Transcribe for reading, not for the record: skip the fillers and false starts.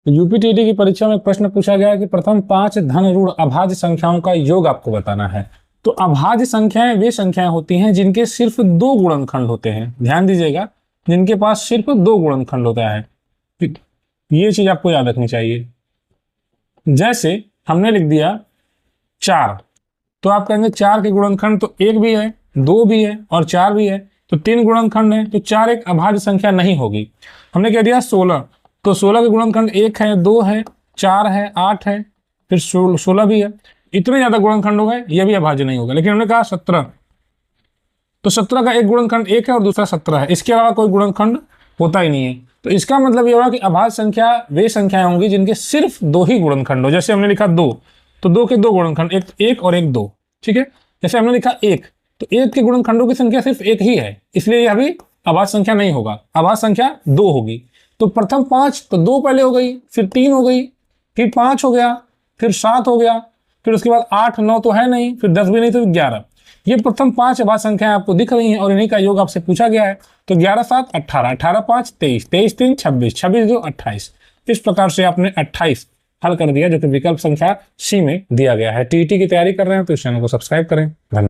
तो यूपीटीटी की परीक्षा में प्रश्न पूछा गया कि प्रथम 5 धन ऋण अभाज्य संख्याओं का योग आपको बताना है। तो अभाज्य संख्याएं वे संख्याएं होती हैं जिनके सिर्फ 2 गुणनखंड होते हैं। ध्यान दीजिएगा, जिनके पास सिर्फ 2 गुणनखंड होता है, ये चीज आपको याद रखनी चाहिए। जैसे हमने लिख दिया 4, तो आप कहेंगे 4 के गुणनखंड तो 1 भी है, 2 भी है और 4 भी है, तो 3 गुणनखंड है, तो 4 एक अभाज्य संख्या नहीं होगी। हमने कह दिया 16, तो 16 के गुणनखंड 1 है, 2 है, 4 है, 8 है, फिर 16 भी है। इतने ज्यादा गुणनखंड हो गए, यह भी अभाज्य नहीं होगा। लेकिन हमने कहा 17, तो 17 का एक गुणनखंड 1 है और दूसरा 17 है, इसके अलावा कोई गुणनखंड होता ही नहीं है। तो इसका मतलब ये होगा कि अभाज्य संख्या वे संख्याएं होंगी जिनके सिर्फ 2 ही गुणनखंड हो। जैसे हमने लिखा 2, तो 2 के 2 गुणनखंड, एक 1 और एक 2, ठीक है। जैसे हमने लिखा 1, तो 1 के गुणनखंडों की संख्या सिर्फ 1 ही है, इसलिए यह भी अभाज्य संख्या नहीं होगा, अभाज्य संख्या 2 होगी। तो प्रथम 5, तो 2 पहले हो गई, फिर 3 हो गई, फिर 5 हो गया, फिर 7 हो गया, फिर उसके बाद 8, 9 तो है नहीं, फिर 10 भी नहीं, तो 11। ये प्रथम 5 अभाज्य संख्याएं आपको दिख रही हैं और इन्हीं का योग आपसे पूछा गया है। तो 11 7 18, 18 5 23, 23 3 26, 26 2 28। इस प्रकार से आपने 28 हल कर दिया, जो कि विकल्प संख्या सी में दिया गया है। टीईटी की तैयारी कर रहे हैं तो इस चैनल को सब्सक्राइब करें। धन्यवाद।